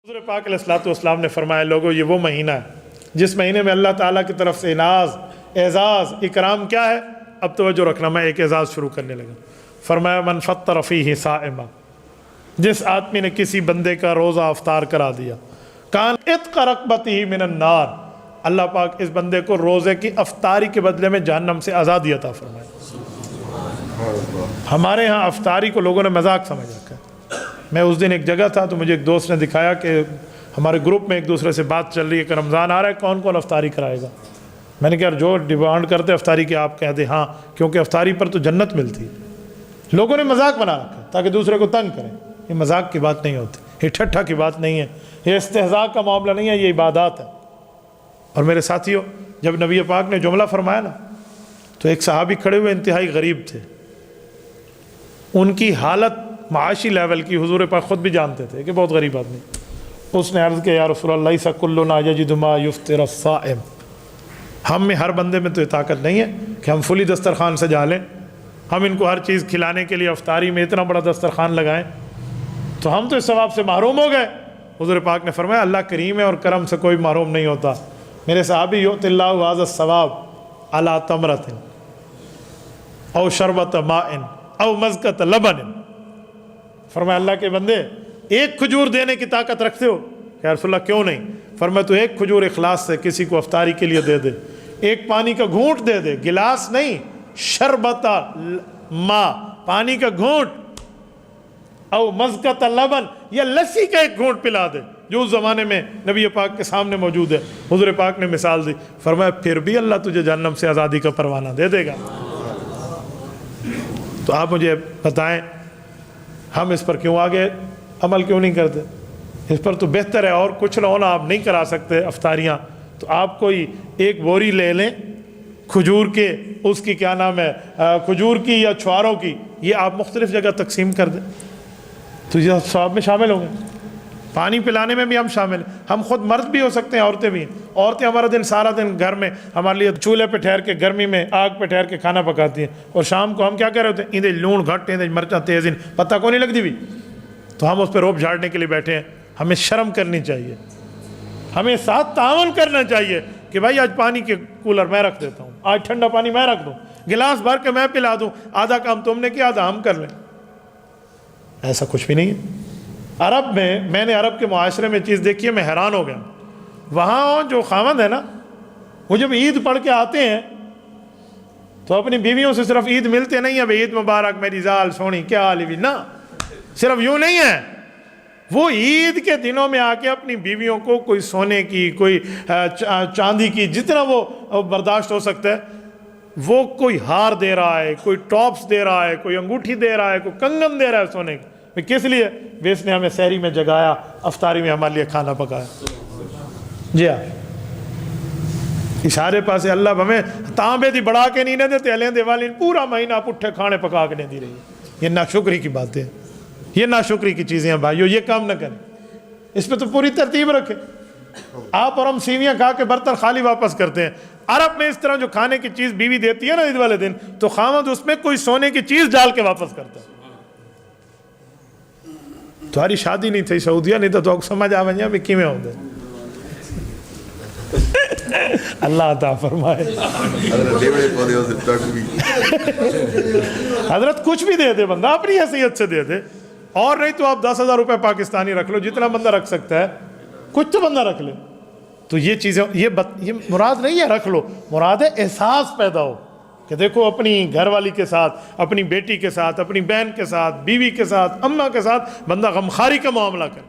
حضور پاک علیہ الصلوۃ والسلام نے فرمایا لوگو یہ وہ مہینہ ہے جس مہینے میں اللہ تعالیٰ کی طرف سے انعاز اعزاز اکرام کیا ہے. اب توجہ رکھنا، میں ایک اعزاز شروع کرنے لگا. فرمایا من فطر فیہ صائما، جس آدمی نے کسی بندے کا روزہ افطار کرا دیا، کان عتق رقبتہ من النار، اللہ پاک اس بندے کو روزے کی افطاری کے بدلے میں جہنم سے آزادی عطا فرمائے. ہمارے ہاں افطاری کو لوگوں نے مذاق سمجھ رکھا ہے. میں اس دن ایک جگہ تھا تو مجھے ایک دوست نے دکھایا کہ ہمارے گروپ میں ایک دوسرے سے بات چل رہی ہے کہ رمضان آ رہا ہے، کون کون افطاری کرائے گا. میں نے کہا جو ڈیمانڈ کرتے افطاری کی آپ کہہ دیں ہاں، کیونکہ افطاری پر تو جنت ملتی ہے. لوگوں نے مذاق بنا رکھا تاکہ دوسرے کو تنگ کریں. یہ مذاق کی بات نہیں ہوتی، یہ ٹھٹھا کی بات نہیں ہے، یہ استہزاء کا معاملہ نہیں ہے، یہ عبادات ہے. اور میرے ساتھیوں، جب نبی پاک نے جملہ فرمایا نا تو ایک صحابی کھڑے ہوئے انتہائی غریب تھے. ان کی حالت معاشی لیول کی حضور پاک خود بھی جانتے تھے کہ بہت غریب آدمی. اس نے عرض کیا یا رسول اللہ لیس کلنا یجد ما یفطر الصائم، ہم میں ہر بندے میں تو یہ طاقت نہیں ہے کہ ہم فلی دسترخوان سجا لیں، ہم ان کو ہر چیز کھلانے کے لیے افطاری میں اتنا بڑا دسترخوان لگائیں، تو ہم تو اس ثواب سے محروم ہو گئے. حضور پاک نے فرمایا اللہ کریم ہے اور کرم سے کوئی محروم نہیں ہوتا. میرے صحابی یؤتی اللہ ھذا الثواب علی تمرۃ او شربۃ ماء او مزقۃ لبن. فرمایا اللہ کے بندے ایک کھجور دینے کی طاقت رکھتے ہو؟ یا رسول اللہ کیوں نہیں؟ فرمایا تو ایک کھجور اخلاص سے کسی کو افطاری کے لیے دے دے، ایک پانی کا گھونٹ دے دے، گلاس نہیں، شربت ماء پانی کا گھونٹ، او مزقۃ لبن یا لسی کا ایک گھونٹ پلا دے، جو اس زمانے میں نبی پاک کے سامنے موجود ہے. حضور پاک نے مثال دی، فرمایا پھر بھی اللہ تجھے جہنم سے آزادی کا پروانہ دے دے گا. تو آپ مجھے بتائیں ہم اس پر کیوں آگے عمل کیوں نہیں کرتے؟ اس پر تو بہتر ہے، اور کچھ نہ ہونا آپ نہیں کرا سکتے افطاریاں تو آپ کوئی ایک بوری لے لیں کھجور کے، اس کی کیا نام ہے کھجور کی یا چھواروں کی، یہ آپ مختلف جگہ تقسیم کر دیں تو یہ ثواب میں شامل ہوں گے. پانی پلانے میں بھی ہم شامل ہیں. ہم خود مرد بھی ہو سکتے ہیں، عورتیں بھی ہیں. عورتیں ہمارا دن سارا دن گھر میں ہمارے لیے چولہے پہ ٹھہر کے گرمی میں آگ پہ ٹھہر کے کھانا پکاتی ہیں، اور شام کو ہم کیا کر رہے ہوتے ہیں ایندے لون گھٹ ایندے مرچاں تیز ان پتہ کو نہیں لگتی بھی، تو ہم اس پہ روب جھاڑنے کے لیے بیٹھے ہیں. ہمیں شرم کرنی چاہیے، ہمیں ساتھ تعاون کرنا چاہیے کہ بھائی آج پانی کے کولر میں رکھ دیتا ہوں، آج ٹھنڈا پانی میں رکھ دوں، گلاس بھر کے میں پلا دوں، آدھا کام تم نے کیا آدھا ہم کر لیں. ایسا کچھ بھی نہیں ہے. عرب میں نے عرب کے معاشرے میں چیز دیکھی ہے، میں حیران ہو گیا. وہاں جو خاوند ہے نا، وہ جب عید پڑھ کے آتے ہیں تو اپنی بیویوں سے صرف عید ملتے نہیں ہیں، بھئی عید مبارک میری زال سونی کیا حال ہے، نہ صرف یوں نہیں ہے. وہ عید کے دنوں میں آ کے اپنی بیویوں کو کوئی سونے کی، کوئی چاندی کی، جتنا وہ برداشت ہو سکتا ہے وہ کوئی ہار دے رہا ہے، کوئی ٹاپس دے رہا ہے، کوئی انگوٹھی دے رہا ہے، کوئی کنگن دے رہا ہے سونے کی. کس لیے؟ اس نے ہمیں سحری میں جگایا، افطاری میں ہمارے لیے کھانا پکایا. جی ہاں، اشارے پاسے اللہ ہمیں تانبے دی بڑھا کے نہیں دیتے، علیہ دیوالی پورا مہینہ پٹھے کھانے پکا کے نہیں دی رہی ہے. یہ ناشکری کی باتیں، یہ ناشکری کی چیزیں ہیں بھائیو، یہ کام نہ کریں. اس پہ تو پوری ترتیب رکھیں. آپ اور ہم سیویاں کھا کے برتن خالی واپس کرتے ہیں. عرب میں اس طرح جو کھانے کی چیز بیوی دیتی ہے نا عید والے دن، تو خاوند اس میں کوئی سونے کی چیز ڈال کے واپس کرتا ہے. تمہاری شادی نہیں تھی سعودیہ نہیں تھا تو سمجھ آ ونجا بھی کیویں ہوندے. اللہ عطا فرمائے. حضرت کچھ بھی دے دے بندہ، اپنی حیثیت سے دے دے، اور نہیں تو آپ 10,000 روپے پاکستانی رکھ لو، جتنا بندہ رکھ سکتا ہے کچھ تو بندہ رکھ لے. تو یہ چیزیں یہ مراد نہیں ہے رکھ لو، مراد ہے احساس پیدا ہو کہ دیکھو اپنی گھر والی کے ساتھ، اپنی بیٹی کے ساتھ، اپنی بہن کے ساتھ، بیوی کے ساتھ، اماں کے ساتھ بندہ غمخواری کا معاملہ کرے.